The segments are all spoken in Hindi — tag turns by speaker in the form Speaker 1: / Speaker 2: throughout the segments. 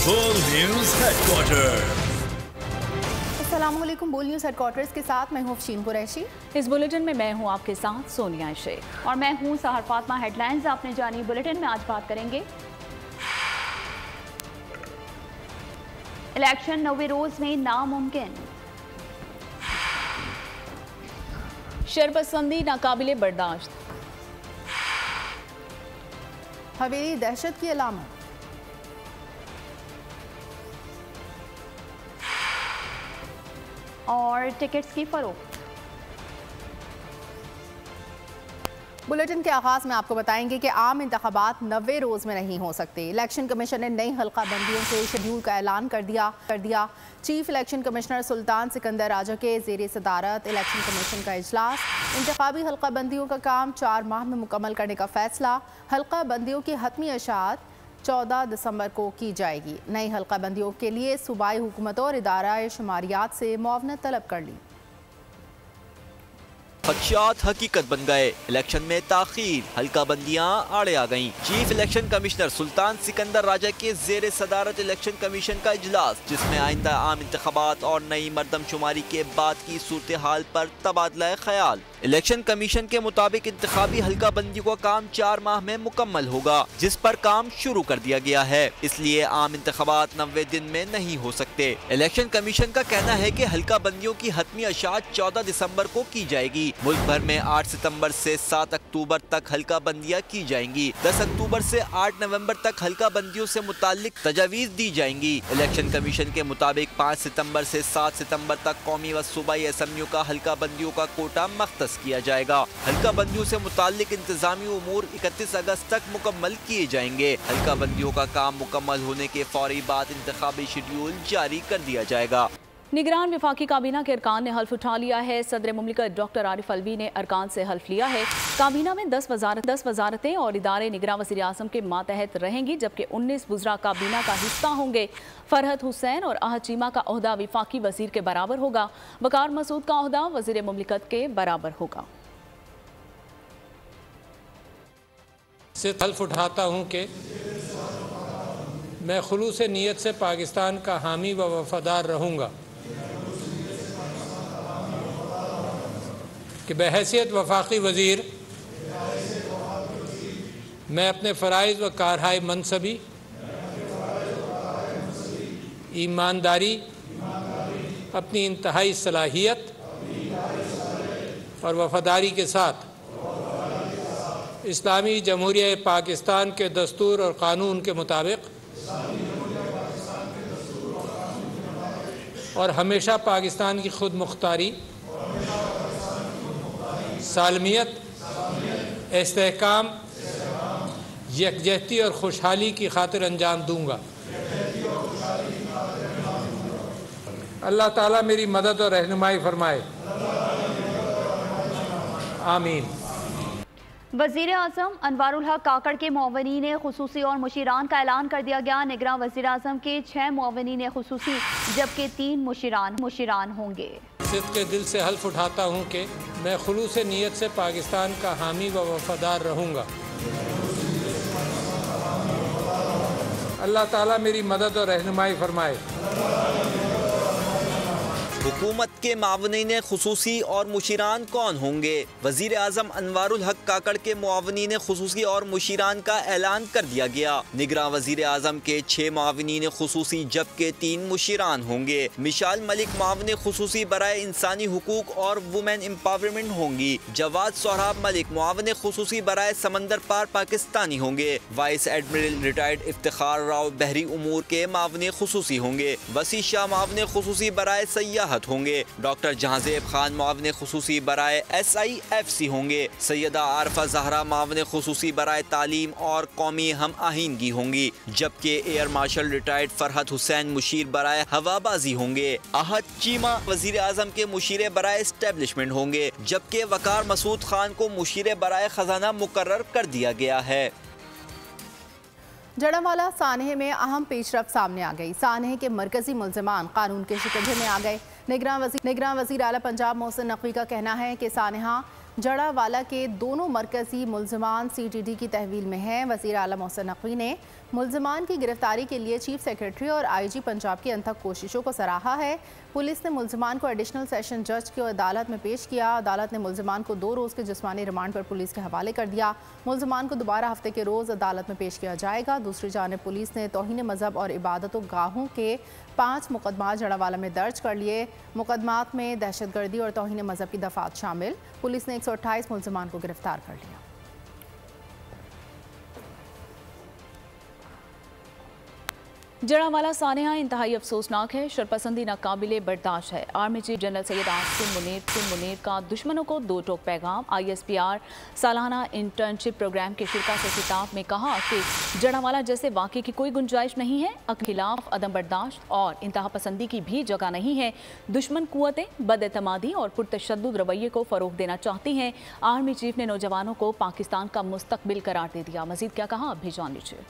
Speaker 1: बोल न्यूज हेडक्वार्टर।
Speaker 2: अस्सलामुअलैकुम। बोल न्यूज़ हेडक्वार्टर्स के साथ मैं हूँ अफशीन कुरैशी।
Speaker 3: इस बुलेटिन में मैं हूँ आपके साथ सोनिया शेख और मैं हूँ सहर फातिमा। हेडलाइंस आपने जानी। बुलेटिन में आज बात करेंगे इलेक्शन 90 रोज में नामुमकिन, शरपसंदी नाकाबिले बर्दाश्त,
Speaker 2: हवेली दहशत की अलामत,
Speaker 3: और टिकट्स की फरोख्त।
Speaker 2: बुलेटिन के आगाज में आपको बताएंगे कि आम इंतखाबात 90 रोज़ में नहीं हो सकते। इलेक्शन कमीशन ने नई हल्का बंदियों के शेड्यूल का ऐलान कर दिया। चीफ इलेक्शन कमिश्नर सुल्तान सिकंदर राजा के ज़ेर सदारत इलेक्शन कमीशन का इजलास। इंतखाबी हल्का बंदियों का काम 4 माह में मुकम्मल करने का फैसला। हल्का बंदियों की हतमी अशात 14 दिसंबर को की जाएगी। नई हल्का बंदियों के लिए सूबाई हुकूमतों और इदारा शुमारियात से मुआवनत तलब कर ली।
Speaker 4: खदशात हकीकत बन गए, इलेक्शन में ताखीर, हल्का बंदियां आड़े आ गईं। चीफ इलेक्शन कमिश्नर सुल्तान सिकंदर राजा के जेर सदारत इलेक्शन कमीशन का इजलास, जिसमें आइंदा आम इंतखाबात और नई मरदमशुमारी के बाद की सूरत हाल पर तबादला ख्याल। इलेक्शन कमीशन के मुताबिक इंतखाबी हल्का बंदियों का काम 4 माह में मुकम्मल होगा, जिस पर काम शुरू कर दिया गया है। इसलिए आम इंतखाबात 90 दिन में नहीं हो सकते। इलेक्शन कमीशन का कहना है कि हल्का बंदियों की हतमी अशात 14 दिसंबर को की जाएगी। मुल्क भर में 8 सितंबर से 7 अक्टूबर तक हल्का बंदियां की जाएंगी। 10 अक्टूबर से 8 नवंबर तक हल्का बंदियों से मुताल्लिक तजावीज दी जाएंगी। इलेक्शन कमीशन के मुताबिक 5 सितंबर से 7 सितंबर तक कौमी व सूबाई असम्बलियों का हल्का बंदियों का कोटा मख्तस किया जाएगा। हल्का बंदियों से मुताल्लिक इंतजामी उमूर 31 अगस्त तक मुकम्मल किए जाएंगे। हल्का बंदियों का काम मुकम्मल होने के फौरी बाद इंतखाबी शेड्यूल जारी कर दिया जाएगा।
Speaker 3: निगरान वफाकी काबीना के अरकान ने हल्फ उठा लिया है। सदर मुमलिकत डॉक्टर आरिफ अलवी ने अरकान से हल्फ लिया है। काबीना में 10 वजारतें और इदारे निगरान वज़ीर आज़म के मातहत रहेंगी, जबकि 19 वज़रा काबीना का हिस्सा होंगे। फरहत हुसैन और अहद चीमा का ओहदा वफाकी वज़ीर के बराबर होगा। वकार मसूद का ओहदा वज़ीर मुमलिकत के बराबर होगा।
Speaker 5: से हल्फ उठाता हूँ कि मैं खुलूस नीयत से पाकिस्तान का हामी व वफादार रहूँगा, कि बहैसियत वफाकी वज़ीर मैं अपने फ़राइज़ व कारहाय मनसबी, ईमानदारी, अपनी इंतहाई सलाहियत और वफादारी के साथ इस्लामी जमहूरिया पाकिस्तान के दस्तूर और क़ानून के मुताबिक और हमेशा पाकिस्तान की खुद मुख्तारी, सालमियत, इस्तेहकाम, यकजहती और खुशहाली की खातिर अंजाम दूंगा। अल्लाह ताला मेरी मदद और रहनुमाई फरमाए, आमीन।
Speaker 3: वज़ीर आज़म अनवारुल हक काकड़ के मुअव्विनीन खुसूसी और मुशीरान का ऐलान कर दिया गया। निगरान वज़ीर आज़म के 6 मुअव्विनीन खुसूसी जबकि 3 मुशीरान होंगे।
Speaker 5: सिद्क़े दिल से हल्फ उठाता हूँ कि मैं खुलूस नीयत से पाकिस्तान का हामी व वफादार रहूँगा। अल्लाह ताला मेरी मदद और रहनुमाई फरमाए।
Speaker 4: हुकूमत के मावनीन खुसूसी और मुशीरान कौन होंगे? वज़ीर आज़म अनवारुल हक काकड़ के मुआवनीन खुसूसी और मुशीरान का ऐलान कर दिया गया। निगरान वज़ीर आज़म के 6 मुआवनीन खुसूसी जबकि 3 मुशीरान होंगे। मिशाल मलिक मुआवन खुसूसी बराए इंसानी हुकूक और वुमेन एम्पावरमेंट होंगी। जवाद सोहराब मलिक मुआवन खुसूसी बराए समंदर पार पाकिस्तानी होंगे। Vice admiral retired Iftikhar Rao बहरी उमूर के मुआवन खुसूसी होंगे। वसी शाह मुआवन खुसूसी बराए सयाहत होंगे। डॉक्टर जहांजेब खान मुआवन खुसूसी बराए SIFC होंगे। सैयदा आरफा जहरा मुआवन खुसूसी बराए तालीम और कौमी हम आहंगी होंगी, जबकि air marshal retired Farhat Hussain Musheer बराए हवाबाजी होंगे। अहद चीमा वजीर आजम के मुशीर बराए एस्टेब्लिशमेंट होंगे, जबकि वकार मसूद खान को मुशीर बराए खजाना मुकर्रर कर दिया गया है।
Speaker 2: जड़ावाला सानहे में अहम पेशरफ सामने आ गई। सानहे के मरकजी मुल्जिमान कानून के शिकंजे में आ गए। निगरान वजीर आला पंजाब मोहसिन नकवी का कहना है कि सानहा जड़ावाला के दोनों मरकजी मुल्ज़िमान CTD की तहवील में हैं। वज़ीर आला मोहसिन नकवी ने मुल्ज़िमान की गिरफ्तारी के लिए चीफ सेक्रेटरी और IG पंजाब की अनथक कोशिशों को सराहा है। पुलिस ने मुल्ज़िमान को एडिशनल सेशन जज की अदालत में पेश किया। अदालत ने मुल्ज़िमान को 2 रोज़ के जिस्मानी रिमांड पर पुलिस के हवाले कर दिया। मुल्ज़िमान को दोबारा हफ्ते के रोज़ अदालत में पेश किया जाएगा। दूसरी जानिब पुलिस ने तौहीन मज़हब और इबादतों गाहों के 5 मुकदमात जड़ावाला में दर्ज कर लिए। मुकदमात में दहशतगर्दी और तौहीन मज़हब की दफ़ात शामिल। पुलिस ने 128 मुल्ज़िमान को गिरफ्तार कर लिया।
Speaker 3: जड़ावाला सानेहा इंतहाई अफसोसनाक है, शरपसंदी नाकाबिले बर्दाश्त है। Army chief general Syed Asim Munir का दुश्मनों को 2 टोक पैगाम। ISPR सालाना इंटर्नशिप प्रोग्राम के शिरका से खिताब में कहा कि जड़ावाला जैसे वाक़े की कोई गुंजाइश नहीं है। खिलाफ अदम बर्दाश्त और इंतहा पसंदी की भी जगह नहीं है। दुश्मन कुव्वतें बदएतमादी और पुरतशद्दुद रवैये को फ़रोग़ देना चाहती हैं। आर्मी चीफ ने नौजवानों को पाकिस्तान का मुस्तकबिल करार दे दिया। मज़ीद क्या कहा, अब भी जान लीजिए।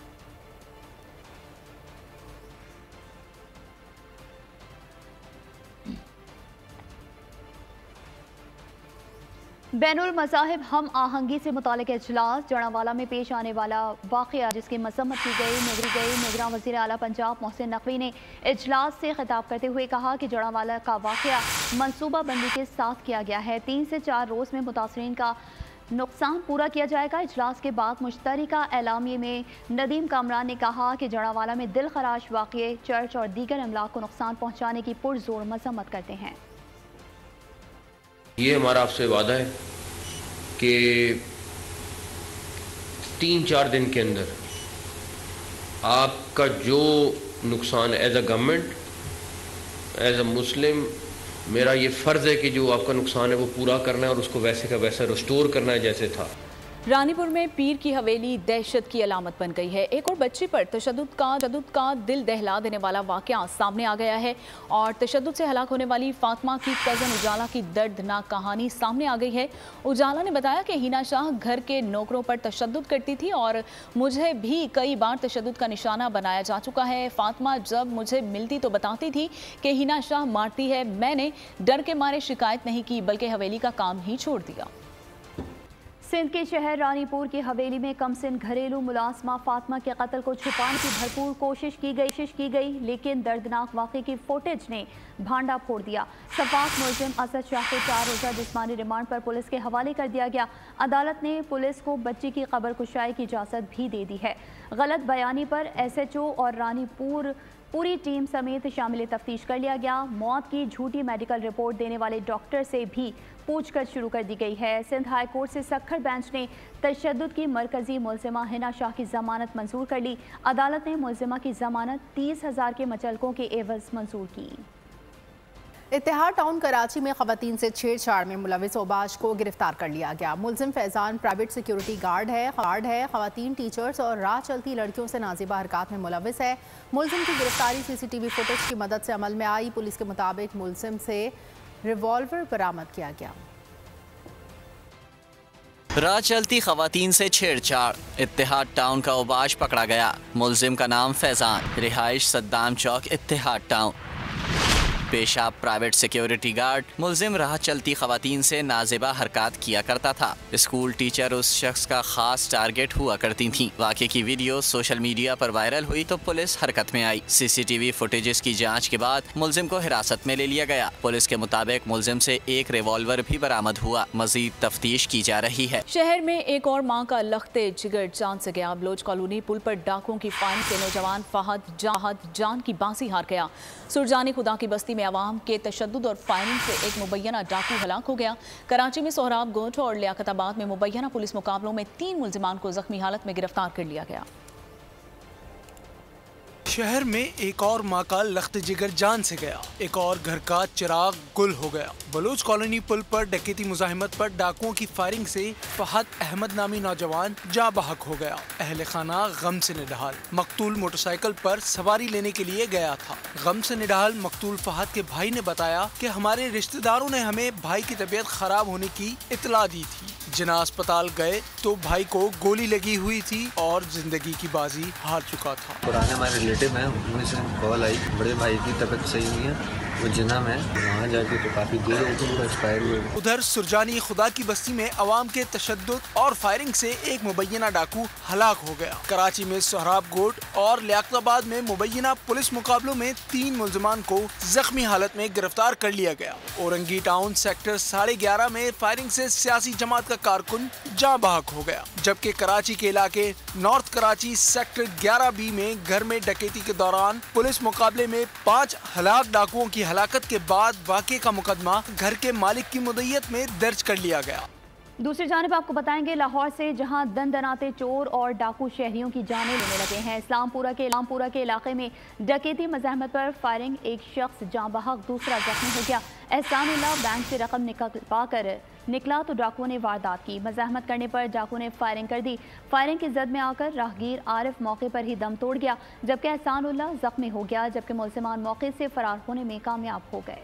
Speaker 6: बैनुल मज़ाहिब हम आहंगी से मुतालिक इजलास। जड़ावाला में पेश आने वाला वाक़या जिसकी मज़म्मत की गई। निगरान वज़ीर आला पंजाब मोहसिन नकवी ने इजलास से खिताब करते हुए कहा कि जड़ावाला का वाक़या मनसूबा बंदी के साथ किया गया है। 3 से 4 रोज़ में मुतासरीन का नुकसान पूरा किया जाएगा। इजलास के बाद मुश्तरका एलामिये में नदीम कामरान ने कहा कि जड़ावाला में दिल खराश वाक़ये चर्च और दीगर अमलाक को नुकसान पहुँचाने की पुरजोर मज़म्मत करते हैं।
Speaker 7: ये हमारा आपसे वादा है कि 3-4 दिन के अंदर आपका जो नुकसान as a government, as a Muslim, मेरा ये फ़र्ज़ है कि जो आपका नुकसान है वो पूरा करना है और उसको वैसे का वैसा रिस्टोर करना है जैसे था।
Speaker 3: रानीपुर में पीर की हवेली दहशत की अलामत बन गई है। एक और बच्ची पर तशद्दुद का दिल दहला देने वाला वाक़या सामने आ गया है और तशद्दुद से हलाक होने वाली फातिमा की कज़न उजाला की दर्दनाक कहानी सामने आ गई है। उजाला ने बताया कि हिना शाह घर के नौकरों पर तशद्दुद करती थी और मुझे भी कई बार तशद्दुद का निशाना बनाया जा चुका है। फातिमा जब मुझे मिलती तो बताती थी कि हिना शाह मारती है। मैंने डर के मारे शिकायत नहीं की बल्कि हवेली का काम ही छोड़ दिया।
Speaker 6: सिंध के शहर रानीपुर की हवेली में कमसिन घरेलू मुलाजमा फातिमा के कत्ल को छुपाने की भरपूर कोशिश की गई लेकिन दर्दनाक वाक़े की फुटेज ने भांडा फोड़ दिया। सफाक मुलजिम असद शाह को 4 रोज़ा जिस्मानी रिमांड पर पुलिस के हवाले कर दिया गया। अदालत ने पुलिस को बच्ची की कब्र कुशाई की इजाज़त भी दे दी है। गलत बयानी पर SHO और रानीपुर पूरी टीम समेत शामिल तफ्तीश कर लिया गया। मौत की झूठी मेडिकल रिपोर्ट देने वाले डॉक्टर से भी पूछताछ शुरू कर दी गई है। सिंध हाई कोर्ट से सक्खर बेंच ने तशद्दुद की मरकजी मुलजिमा हिना शाह की जमानत मंजूर कर ली। अदालत ने मुलजिमा की जमानत 30,000 के मचलकों के एवज मंजूर की।
Speaker 2: इत्तेहाद टाउन कराची में खवातीन से छेड़छाड़ में मुलविस ओबाश को गिरफ्तार कर लिया गया। मुलजिम फैजान प्राइवेट सिक्योरिटी गार्ड है। खवातीन टीचर्स और राह चलती लड़कियों से नाजिबा हरकत में मुलविस है। मुलजिम की गिरफ्तारी CCTV फुटेज की मदद से अमल में आई। पुलिस के मुताबिक मुलजिम से रिवॉल्वर बरामद किया गया।
Speaker 8: राह चलती खवातीन से छेड़छाड़, इत्तेहाद टाउन का ओबाश पकड़ा गया। मुलजिम का नाम फैजान, रिहाइश सद्दाम चौक, इत्तेहाद टाउन, पेशा प्राइवेट सिक्योरिटी गार्ड। मुलजिम राह चलती खवातीन से नाजिबा हरकत किया करता था। स्कूल टीचर उस शख्स का खास टारगेट हुआ करती थीं। वाक़े की वीडियो सोशल मीडिया पर वायरल हुई तो पुलिस हरकत में आई। CCTV फुटेजेस की जांच के बाद मुलजिम को हिरासत में ले लिया गया। पुलिस के मुताबिक मुलजिम से एक रिवॉल्वर भी बरामद हुआ। मजीद तफ्तीश की जा रही है।
Speaker 3: शहर में एक और माँ का लख्ते जिगर जान से गया। बलोच कॉलोनी पुल पर डाकुओं की फायरिंग से नौजवान फहद जान की बांसी हार गया। सुरजानी खुदा की बस्ती में अवाम के तशद्दुद और फायरिंग से एक मुबैना डाकू हलाक हो गया। कराची में सोहराब गोट और लियाकताबाद में मुबैना पुलिस मुकाबलों में 3 मुलजिमान को जख्मी हालत में गिरफ्तार कर लिया गया।
Speaker 9: शहर में एक और माँ का लख्त जिगर जान से गया। एक और घर का चिराग गुल हो गया। बलोच कॉलोनी पुल पर डकैती मुजाहिमत पर डाकुओं की फायरिंग से फहद अहमद नामी नौजवान जाँ बहक हो गया। अहले खाना गम से निढाल। मकतूल मोटरसाइकिल पर सवारी लेने के लिए गया था। गम से निढाल मकतूल फहद के भाई ने बताया कि हमारे रिश्तेदारों ने हमें भाई की तबीयत खराब होने की इतला दी थी। जिना अस्पताल गए तो भाई को गोली लगी हुई थी और जिंदगी की बाजी हार चुका था।
Speaker 10: पुराने हमारे रिलेटिव हैं, उनमें से कॉल आई, बड़े भाई की तबीयत सही नहीं है, वो जिना में वहाँ जाके तो काफ़ी देर हो गई, वो एक्सपायर हुए।
Speaker 9: उधर सुरजानी खुदा की बस्ती में अवाम के तशद्दुद और फायरिंग से एक मुबैना डाकू हलाक हो गया। कराची में सोहराब गोट और लियाकताबाद में मुबैना पुलिस मुकाबलों में 3 मुलजमान को जख्मी हालत में गिरफ्तार कर लिया गया। औरंगी टाउन सेक्टर 11:30 में फायरिंग से सियासी जमात का कारकुन जाँ बहक हो गया, जबकि कराची के इलाके नॉर्थ कराची सेक्टर 11B में घर में डकैती के दौरान पुलिस मुकाबले में 5 हलाक डाकुओं की हलाकत के बाद वाक़े का मुकदमा घर के मालिक की मुद्दत में दर्ज कर लिया गया।
Speaker 6: दूसरी जानिब आपको बताएंगे लाहौर से जहां दन-दनाते चोर और डाकू शहरियों की जानें लेने लगे हैं। इस्लामपुरा के इलाके में डकैती मज़ाहमत पर फायरिंग, एक शख्स जाँ बहक, दूसरा जख्मी हो गया। एहसानुल्लाह बैंक से रकम निकला तो डाकुओं ने वारदात की। मज़ाहमत करने पर डाकू ने फायरिंग कर दी। फायरिंग की जद में आकर राहगीर आरिफ मौके पर ही दम तोड़ गया, जबकि एहसानुल्लाह जख्मी हो गया, जबकि मुलज़िमान मौके से फरार होने में कामयाब हो गए।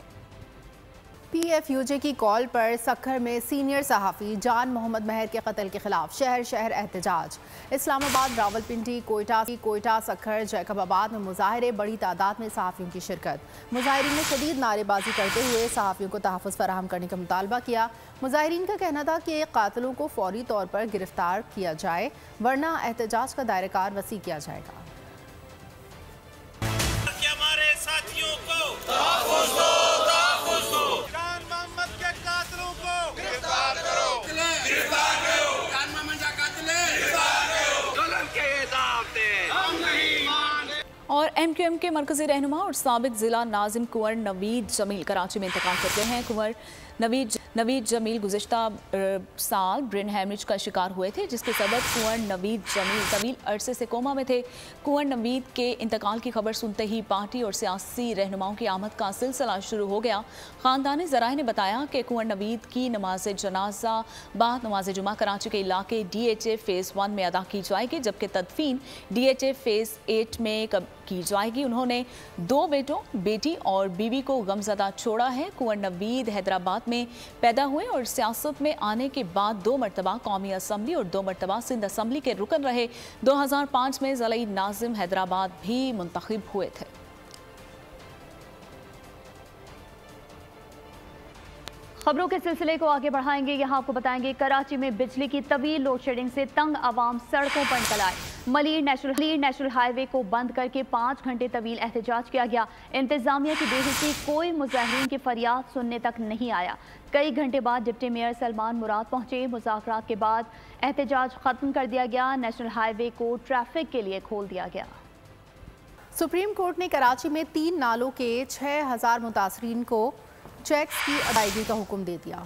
Speaker 2: PFUJ की कॉल पर सक्खर में सीनियर सहाफ़ी जान मोहम्मद महर के कत्ल के खिलाफ शहर एहतजाज। इस्लामाबाद, रावलपिंडी, कोयटा, सक्खर, जैकबाबाद में मुजाहरे, बड़ी तादाद में सहाफ़ियों की शिरकत। मुजाहिरीन ने शदीद नारेबाजी करते हुए सहाफ़ियों को तहफ़्फ़ुज़ फराहम करने का मुतालबा किया। मुजाहिरीन का कहना था कि कातिलों को फौरी तौर पर गिरफ्तार किया जाए, वरना एहतजाज का दायरेकार वसी किया जाएगा।
Speaker 1: हमारे साथियों को जान मोहम्मद के कातिलों को गिरफ्तार करो, गिरफ्तार करो, जान मोहम्मद का कातिल गिरफ्तार करो, जुल्म के हिसाब से हम नहीं मानते।
Speaker 3: और MQM के मरकजी रहनुमा और साबिक जिला नाजिम कुंवर नवीद जमील कराची में इंतकाल कर गए हैं। कुंवर नवीद जमील गुज़िश्ता साल ब्रेन हैमरेज का शिकार हुए थे, जिसके सबब कुंवर नवीद जमील तवील अरसे से कोमा में थे। कुंवर नवीद के इंतकाल की खबर सुनते ही पार्टी और सियासी रहनुमाओं की आमद का सिलसिला शुरू हो गया। ख़ानदानी ज़राए ने बताया कि कुंवर नवीद की नमाज जनाजा बाद नमाज जुमा कराची के इलाके DHA फ़ेज़ 1 में अदा की जाएगी, जबकि तदफीन DHA फ़ेज़ 8 में की जाएगी। उन्होंने 2 बेटों, बेटी और बीवी को गमज़दा छोड़ा है। कुंवर नवीद हैदराबाद में पैदा हुए और सियासत में आने के बाद 2 मरतबा कौमी असम्बली और 2 मरतबा सिंध असम्बली के रुकन रहे। 2005 में ज़िला नाज़िम हैदराबाद भी मुंतखब हुए थे।
Speaker 6: खबरों के सिलसिले को आगे बढ़ाएंगे। यहाँ आपको बताएंगे कराची में बिजली की तवील लोड शेडिंग से तंग आवाम सड़कों पर निकल आए। मलीर नेशनल हाईवे को बंद करके 5 घंटे तवील एहतजाज किया गया। इंतजामिया की बेहिसी कोई मुजाहिरीन की फरियाद सुनने तक नहीं आया। कई घंटे बाद डिप्टी मेयर सलमान मुराद पहुंचे। मुज़ाकरात के बाद एहतजाज खत्म कर दिया गया। नेशनल हाईवे को ट्रैफिक के लिए खोल दिया गया।
Speaker 2: सुप्रीम कोर्ट ने कराची में 3 नालों के 6000 मुतासरीन को चेक्स की अदायगी का हुक्म दे दिया।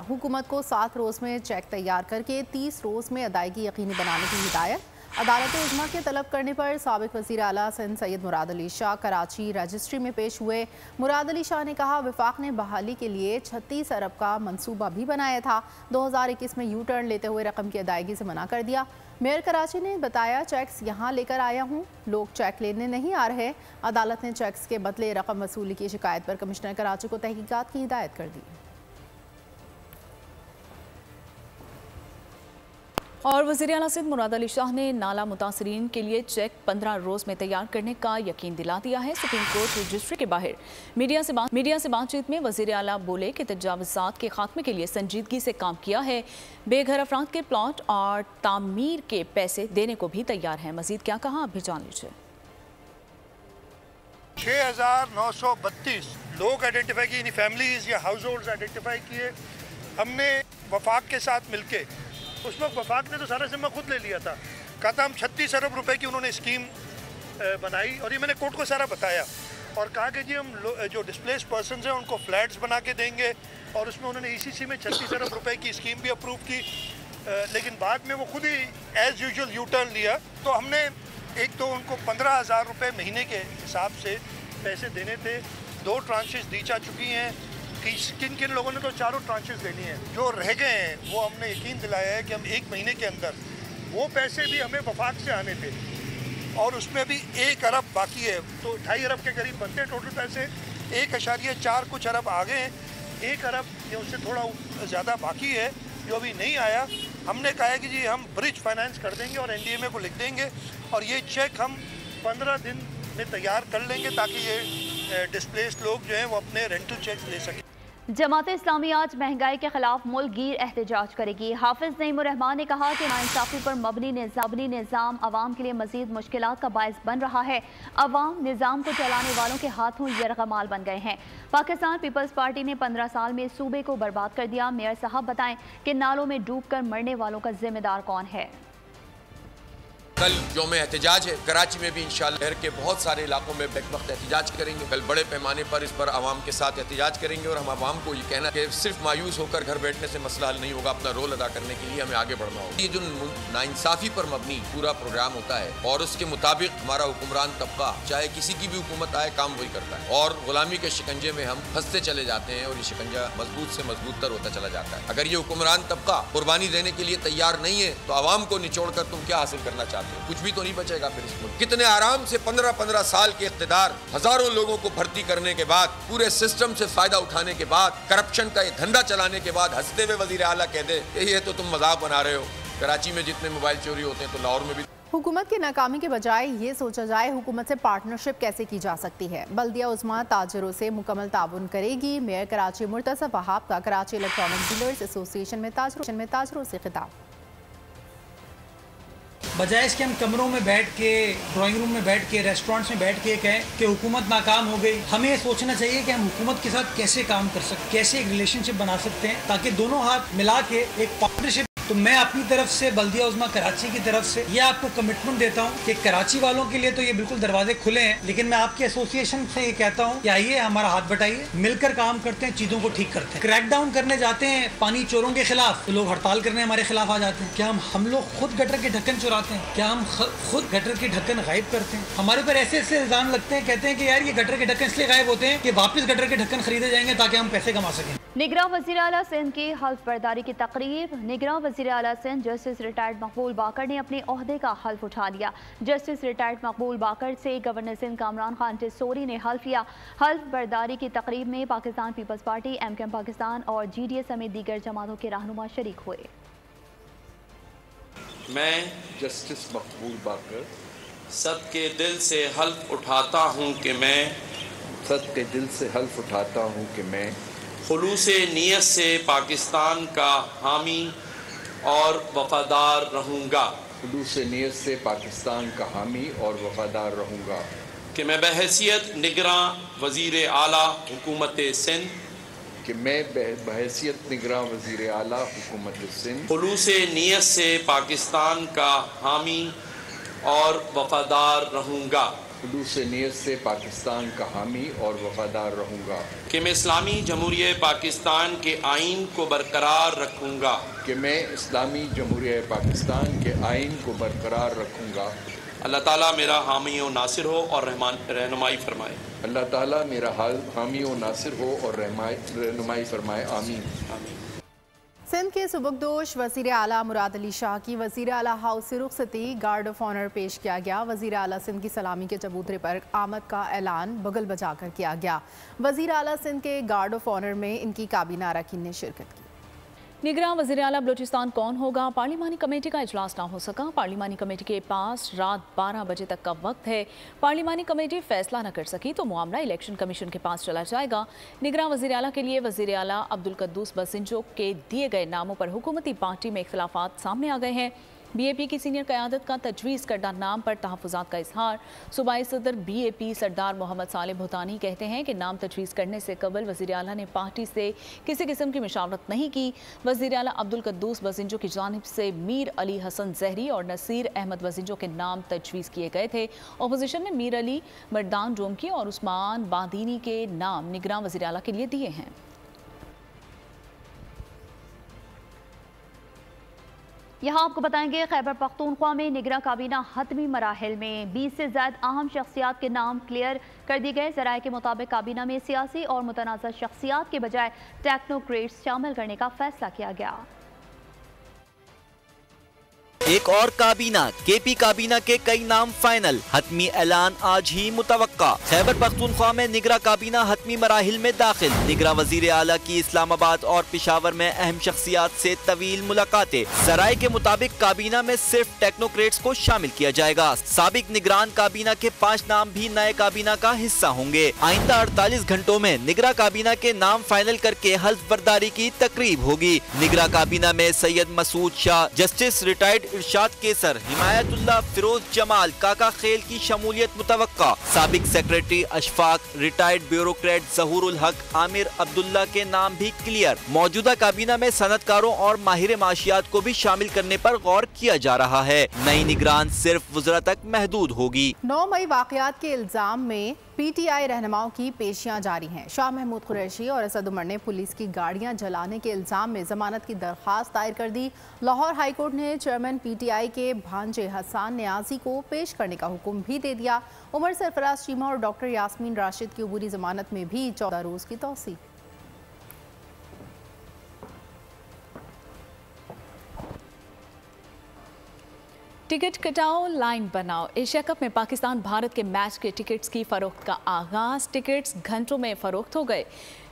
Speaker 2: हुकूमत को 7 रोज़ में चेक तैयार करके 30 रोज़ में अदायगी यकीनी बनाने की हिदायत। अदालत उज़्मा के तलब करने पर साबिक वज़ीर आला सिंध सैयद मुराद अली शाह कराची रजिस्ट्री में पेश हुए। मुराद अली शाह ने कहा, वफाक ने बहाली के लिए 36 अरब का मंसूबा भी बनाया था। 2021 में यू टर्न लेते हुए रकम की अदायगी से मना कर दिया। मेयर कराची ने बताया, चेक्स यहाँ लेकर आया हूँ, लोग चेक लेने नहीं आ रहे। अदालत ने चेक्स के बदले रकम वसूली की शिकायत पर कमिश्नर कराची को तहकीकात की हिदायत कर दी।
Speaker 3: और वज़ीर आला सिंध मुराद अली शाह ने नाला मुतासरीन के लिए चेक 15 रोज़ में तैयार करने का यकीन दिला दिया है। सुप्रीम कोर्ट रजिस्ट्री के बाहर मीडिया से बातचीत में वज़ीर आला बोले कि तजावुज़ात के खात्मे के लिए संजीदगी से काम किया है। बेघर अफराद के प्लॉट और तामीर के पैसे देने को भी तैयार हैं। मजीद क्या कहा, आप भी जान लीजिए।
Speaker 11: 6932 लोग आइडेंटिफाई किए, यानी फैमिलीज या हाउस होल्ड आइडेंटिफाई किए हमने वफाक के साथ मिलके। उस वक्त वफाक ने तो सारा जिम्मा खुद ले लिया था। कहा था हम 36 अरब रुपए की उन्होंने स्कीम बनाई और ये मैंने कोर्ट को सारा बताया और कहा कि जी हम जो डिस्प्लेस पर्सनस हैं उनको फ्लैट्स बना के देंगे और उसमें उन्होंने ECC में 36 अरब रुपए की स्कीम भी अप्रूव की। लेकिन बाद में वो खुद ही एज़ यूजुअल यू टर्न लिया। तो हमने एक तो उनको 15,000 रुपये महीने के हिसाब से पैसे देने थे। 2 ट्रांचेस दी जा चुकी हैं। किन किन लोगों ने तो 4 ट्रांचेस देनी है। जो रह गए हैं वो हमने यकीन दिलाया है कि हम 1 महीने के अंदर वो पैसे भी हमें वफाक से आने थे और उसमें भी 1 अरब बाकी है। तो 2.5 अरब के करीब बनते हैं टोटल पैसे। 1.4 कुछ अरब आ गए हैं। 1 अरब या उससे थोड़ा ज़्यादा बाकी है जो अभी नहीं आया। हमने कहा है कि जी हम ब्रिज फाइनेंस कर देंगे और NDMA को लिख देंगे और ये चेक हम 15 दिन में तैयार कर लेंगे ताकि ये डिस्प्लेस्ड लोग जो हैं वो अपने रेंटल चेक ले सकें।
Speaker 6: जमात इस्लामी आज महंगाई के खिलाफ मुल्क गिर एहतजाज करेगी। हाफिज नईमुर रहमान ने कहा कि नाइंसाफी पर मबनी निज़ाम अवाम के लिए मजीद मुश्किलात का बायस बन रहा है। अवाम निज़ाम को चलाने वालों के हाथों यरगमाल बन गए हैं। पाकिस्तान पीपल्स पार्टी ने 15 साल में सूबे को बर्बाद कर दिया। मेयर साहब बताएं कि नालों में डूब कर मरने वालों का जिम्मेदार कौन है।
Speaker 12: कल यौम एहतजाज है। कराची में भी इंशाअल्लाह शहर के बहुत सारे इलाकों में बेवक्त एहतजाज करेंगे। कल बड़े पैमाने पर इस पर आवाम के साथ एहतजाज करेंगे और हम आवाम को ये कहना कि सिर्फ मायूस होकर घर बैठने से मसला हल नहीं होगा। अपना रोल अदा करने के लिए हमें आगे बढ़ना होगा। ये जो नाइंसाफी पर मबनी पूरा प्रोग्राम होता है और उसके मुताबिक हमारा हुक्मरान तबका चाहे किसी की भी हुकूमत आए काम वही करता है और गुलामी के शिकंजे में हम फंसते चले जाते हैं और ये शिकंजा मजबूत से मजबूत तर होता चला जाता है। अगर ये हुक्मरान तबका कुर्बानी देने के लिए तैयार नहीं है तो आवाम को निचोड़ कर तुम क्या हासिल करना चाहते हो? कुछ भी तो नहीं बचेगा। फिर इस मुल्क कितने आराम से 15-15 साल के इख्तिदार, हजारों लोगों को भर्ती करने के बाद, पूरे सिस्टम से फायदा उठाने के बाद, करप्शन का ये धंधा चलाने के बाद हंसते हुए वजीर आला कह दे ये तो तुम मजाक बना रहे हो। कराची में जितने मोबाइल चोरी होते हैं तो लाहौर में भी।
Speaker 2: हुकूमत की नाकामी के बजाय ये सोचा जाए हुकूमत से पार्टनरशिप कैसे की जा सकती है। बल्दिया उस्मा ताजरों से मुकम्मल ताउन करेगी। मेयर कराची मुर्तज़ा वहाब का कराची इलेक्ट्रॉनिक डीलर्स एसोसिएशन में ताजरों से खिताब।
Speaker 13: बजाय इसके हम कमरों में बैठ के, ड्राइंग रूम में बैठ के, रेस्टोरेंट्स में बैठ के कहें कि हुकूमत नाकाम हो गई, हमें सोचना चाहिए कि हम हुकूमत के साथ कैसे काम कर सकते, कैसे एक रिलेशनशिप बना सकते हैं ताकि दोनों हाथ मिला के एक पार्टनरशिप। तो मैं अपनी तरफ से बल्दिया उज़्मा कराची की तरफ से ये आपको कमिटमेंट देता हूँ कि कराची वालों के लिए तो ये बिल्कुल दरवाजे खुले हैं, लेकिन मैं आपके एसोसिएशन से ये कहता हूँ कि आइए हमारा हाथ बटाइए, मिलकर काम करते हैं, चीजों को ठीक करते हैं। क्रैकडाउन करने जाते हैं पानी चोरों के खिलाफ तो लोग हड़ताल करने हमारे खिलाफ आ जाते हैं। क्या हम लोग खुद गटर के ढक्कन चुराते हैं? क्या हम खुद गटर के ढक्कन गायब करते हैं? हमारे पर ऐसे ऐसे इल्जाम लगते हैं, कहते हैं कि यार ये गटर के ढक्कन इसलिए गायब होते हैं कि वापस गटर के ढक्कन खरीदे जाएंगे ताकि हम पैसे कमा सकें।
Speaker 6: निगरां वज़ीर आला सिंध की हल्फ बर्दारी की तकरीर। निगरां वज़ीर आला सिंध जस्टिस रिटायर्ड मकबूल बाकर ने अपने ओहदे का हल्फ उठा लिया। जस्टिस रिटायर्ड मकबूल बाकर से गवर्नर सिंध कामरान खान टिस्सोरी ने हल्फ लिया। हल्फ बर्दारी की तकरीब में Pakistan Peoples Party, MQM Pakistan और GDA समेत दीगर जमातों के रहनुमा शरीक हुए।
Speaker 14: मैं जस्टिस मकबूल बाकर सबके दिल से हल्फ उठाता हूँ कि मैं खुलूसे नीयत से पाकिस्तान का हामी और वफादार रहूँगा। कि मैं बहैसियत निगरां वज़ीर आला हुकूमत सिंध खुलूसे नीयत से पाकिस्तान का हामी और वफादार रहूँगा। कि मैं इस्लामी जमहूरियत पाकिस्तान के आइन को बरकरार रखूँगा। अल्लाह ताला मेरा हामी और नासिर हो और रहनुमाई फरमाए। आमीन।
Speaker 2: सिंध के सुबकदोश वज़ीर आला मुराद अली शाह की वज़ीर आला हाउस से रुखसती गार्ड ऑफ ऑनर पेश किया गया। वज़ीर आला सिंध की सलामी के चबूतरे पर आमद का ऐलान बगल बजाकर किया गया। वज़ीर आला सिंध के गार्ड ऑफ ऑनर में इनकी काबीना अरकान ने शिरकत की।
Speaker 3: निगरान वज़ीर आला बलूचिस्तान कौन होगा? पार्लिमानी कमेटी का इजलास ना हो सका। पार्लिमानी कमेटी के पास रात 12 बजे तक का वक्त है। पार्लिमानी कमेटी फैसला न कर सकी तो मामला इलेक्शन कमीशन के पास चला जाएगा। निगरान वज़ीर आला के लिए वज़ीर आला अब्दुल कद्दूस बसिंजो के दिए गए नामों पर हुकूमती पार्टी में इख्तिलाफात सामने आ गए हैं। BAP की सीनियर क़यादत का तजवीज़ करदा नाम पर तहफ़्फ़ुज़ात का इजहार। सूबाई सदर BAP सरदार मोहम्मद साले भूतानी कहते हैं कि नाम तजवीज़ करने से कबल वज़ीर आला ने पार्टी से किसी किस्म की मशावरत नहीं की। वज़ीर आला अब्दुल कद्दूस बसिंजो की जानिब से मीर अली हसन जहरी और नसीर अहमद बसिंजो के नाम तजवीज़ किए गए थे। अपोजिशन ने मीर अली मर्दान डोमकी और उस्मान बादीनी के नाम निगरान वज़ीर आला के लिए दिए हैं।
Speaker 6: यहाँ आपको बताएंगे खैबर पख्तूनख्वा में निगरां काबीना हतमी मराहिल में 20 से ज़्यादा अहम शख्सियात के नाम क्लियर कर दिए गए। ज़राए के मुताबिक काबीना में सियासी और मुतनाज़ा शख्सियात के बजाय टेक्नोक्रेट्स शामिल करने का फैसला किया गया।
Speaker 4: एक और काबीना, केपी काबीना के कई नाम फाइनल, हतमी ऐलान आज ही मुतवक्का। खैबर पख्तूनख्वा में निगरा काबीना हतमी मराहिल में दाखिल। निगरा वजीर आला की इस्लामाबाद और पेशावर में अहम शख्सियात से तवील मुलाकातें। सराय के मुताबिक काबीना में सिर्फ टेक्नोक्रेट्स को शामिल किया जाएगा। साबिक निगरान काबीना के 5 नाम भी नए काबीना का हिस्सा होंगे। आइंदा 48 घंटों में निगरा काबीना के नाम फाइनल करके हल्फ बर्दारी की तकरीब होगी। निगरा काबीना में सैयद मसूद शाह, जस्टिस रिटायर्ड इरशाद केसर, हिमायतुल्लाह, फिरोज जमाल, काका खेल की शमूलियत मुतवक्का। साबिक सेक्रेटरी अशफाक, रिटायर्ड ब्यूरोक्रेट ज़हूरुल हक, आमिर अब्दुल्ला के नाम भी क्लियर। मौजूदा काबीना में सनतकारों और माहिर माशियात को भी शामिल करने पर गौर किया जा रहा है। नई निगरान सिर्फ वज़रा तक महदूद होगी।
Speaker 2: 9 मई वाक़यात के इल्जाम में PTI रहनुमाओं की पेशियां जारी हैं। शाह महमूद कुरैशी और असद उमर ने पुलिस की गाड़ियां जलाने के इल्जाम में जमानत की दरख्वास्त दायर कर दी। लाहौर हाई कोर्ट ने चेयरमैन PTI के भांजे हसन न्याजी को पेश करने का हुक्म भी दे दिया। उमर सरफराज चीमा और डॉक्टर यास्मीन राशिद की अबूरी जमानत में भी 14 रोज की तौसीक।
Speaker 3: टिकट कटाओ, लाइन बनाओ। एशिया कप में पाकिस्तान भारत के मैच के टिकट्स की फरोख्त का आगाज। टिकट्स घंटों में फरोख्त हो गए।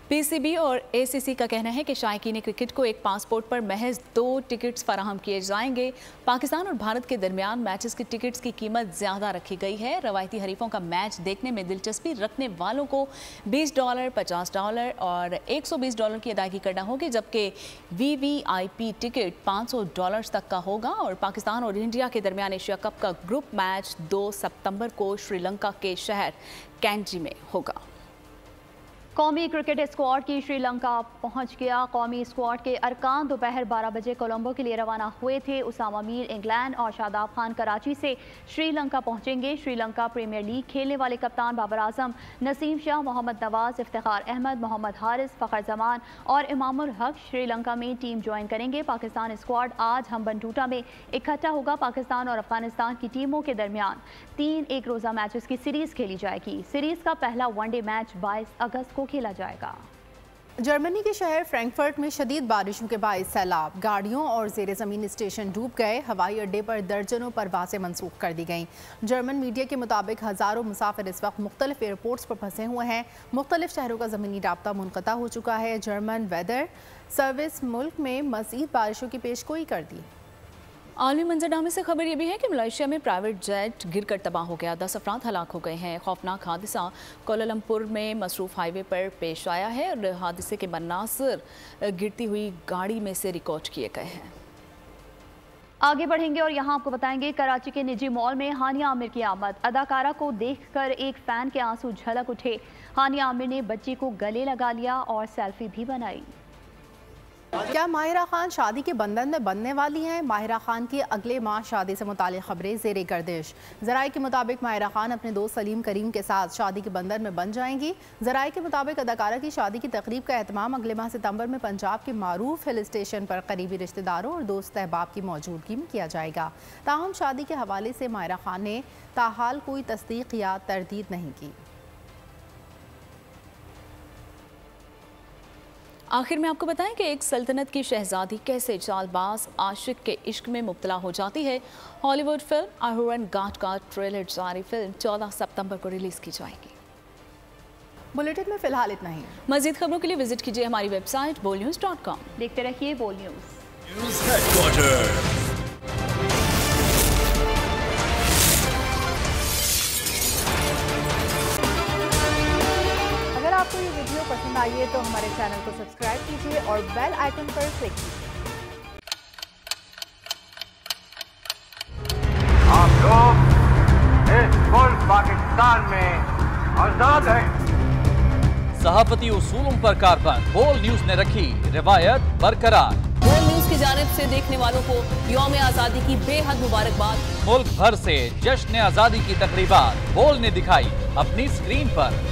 Speaker 3: PCB और ACC का कहना है कि शायकीन क्रिकेट को एक पासपोर्ट पर महज 2 टिकट्स फराहम किए जाएंगे। पाकिस्तान और भारत के दरमियान मैचेस की टिकट्स की कीमत ज़्यादा रखी गई है। रवायती हरीफों का मैच देखने में दिलचस्पी रखने वालों को $20, $50 और $120 की अदायगी करना होगी, जबकि VVIP टिकट $500 तक का होगा। और पाकिस्तान और इंडिया के दरमियान एशिया कप का ग्रुप मैच 2 सितंबर को श्रीलंका के शहर कैंची में होगा।
Speaker 6: कौमी क्रिकेट स्क्वाड की श्रीलंका पहुंच गया। कौमी स्क्वाड के अरकान दोपहर 12 बजे कोलंबो के लिए रवाना हुए थे। उसामा मीर इंग्लैंड और शादाब खान कराची से श्रीलंका पहुंचेंगे। श्रीलंका प्रीमियर लीग खेलने वाले कप्तान बाबर आजम, नसीम शाह, मोहम्मद नवाज, इफ्तिखार अहमद, मोहम्मद हारिस, फ़खर जमान और इमामुल हक श्रीलंका में टीम ज्वाइन करेंगे। पाकिस्तान स्क्वाड आज हम्बनटोटा में इकट्ठा होगा। पाकिस्तान और अफगानिस्तान की टीमों के दरमियान 3 एक रोज़ा मैचेस की सीरीज़ खेली जाएगी। सीरीज़ का पहला वनडे मैच 22 अगस्त को खेला जाएगा।
Speaker 2: जर्मनी के शहर फ्रैंकफर्ट में शदीद बारिशों के बाइस सैलाब, गाड़ियों और जेर ज़मीन स्टेशन डूब गए। हवाई अड्डे पर दर्जनों परवाजें मंसूख कर दी गईं। जर्मन मीडिया के मुताबिक हज़ारों मुसाफिर इस वक्त मुख्तलिफ एयरपोर्ट्स पर फंसे हुए हैं। मुख्तलिफ शहरों का ज़मीनी राब्ता मुनक़ता हो चुका है। जर्मन वेदर सर्विस मुल्क में मज़ीद बारिशों की पेशगोई कर दी।
Speaker 3: आलमी मंजरनामे से खबर यह भी है कि मलेशिया में प्राइवेट जेट गिरकर तबाह हो गया। 10 अफराद हलाक हो गए हैं। खौफनाक हादसा कोलालमपुर में मसरूफ हाईवे पर पेश आया है और हादसे के मनासिर गिरती हुई गाड़ी में से रिकॉर्ड किए गए हैं।
Speaker 6: आगे बढ़ेंगे और यहाँ आपको बताएंगे कराची के निजी मॉल में हानिया आमिर की आमद। अदाकारा को देखकर एक फैन के आंसू झलक उठे। हानिया आमिर ने बच्ची को गले लगा लिया और सेल्फी भी बनाई।
Speaker 2: क्या माहिरा खान शादी के बंधन में बनने वाली हैं? माहिरा खान की अगले माह शादी से मुतालिक खबरें ज़ेरे गर्दिश। ज़राए के मुताबिक माहिरा खान अपने दोस्त सलीम करीम के साथ शादी के बंधन में बन जाएंगी। ज़राए के मुताबिक अदाकारा की शादी की तकरीब का एहतमाम अगले माह सितंबर में पंजाब के मारूफ हिल स्टेशन पर करीबी रिश्तेदारों और दोस्त अहबाब की मौजूदगी में किया जाएगा। ताहम शादी के हवाले से माहिरा खान ने ताहाल कोई तस्दीक या तरदीद नहीं की।
Speaker 3: आखिर में आपको बताएं कि एक सल्तनत की शहजादी कैसे चालबाज आशिक के इश्क में मुब्तला हो जाती है। हॉलीवुड फिल्म अहुरन गाट का ट्रेलर जारी। फिल्म 14 सितंबर को रिलीज की जाएगी।
Speaker 2: बुलेटिन में फिलहाल इतना ही।
Speaker 3: मजीद खबरों के लिए विजिट कीजिए हमारी वेबसाइट bolnews.com।
Speaker 6: देखते रहिए बोल न्यूज़।
Speaker 2: अगर आपको ये वीडियो पसंद आई है तो हमारे चैनल को सब्सक्राइब कीजिए और बेल आइकन पर क्लिक कीजिए।
Speaker 15: आप लोग इस मुल्क पाकिस्तान में आजाद हैं।
Speaker 16: सहाफती उसूलों पर कारबंद बोल न्यूज ने रखी रिवायत बरकरार।
Speaker 17: बोल न्यूज की जानिब से देखने वालों को यौम आज़ादी की बेहद मुबारकबाद।
Speaker 16: मुल्क भर से जश्न आज़ादी की तकरीबात बोल ने दिखाई अपनी स्क्रीन पर।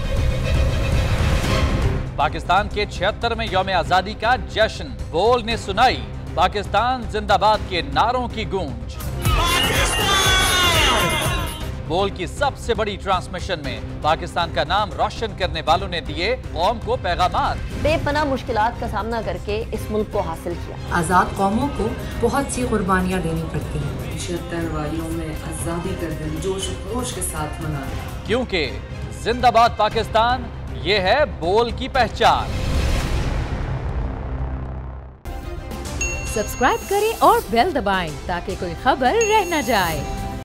Speaker 16: पाकिस्तान के 76वें यौम आज़ादी का जश्न बोल ने सुनाई पाकिस्तान जिंदाबाद के नारों की गूंज। बोल की सबसे बड़ी ट्रांसमिशन में पाकिस्तान का नाम रोशन करने वालों ने दिए कौम को पैगामात।
Speaker 18: बेपनाह मुश्किलात का सामना करके इस मुल्क को हासिल किया।
Speaker 19: आज़ाद कौमों को बहुत सी कुर्बानियाँ देनी पड़ती हैं।
Speaker 20: 76 वारियों में आज़ादी का दिन जोश खरोश के साथ मनाया,
Speaker 16: क्योंकि जिंदाबाद पाकिस्तान ये है बोल की पहचान।
Speaker 21: सब्सक्राइब करें और बेल दबाएं ताकि कोई खबर रह न जाए।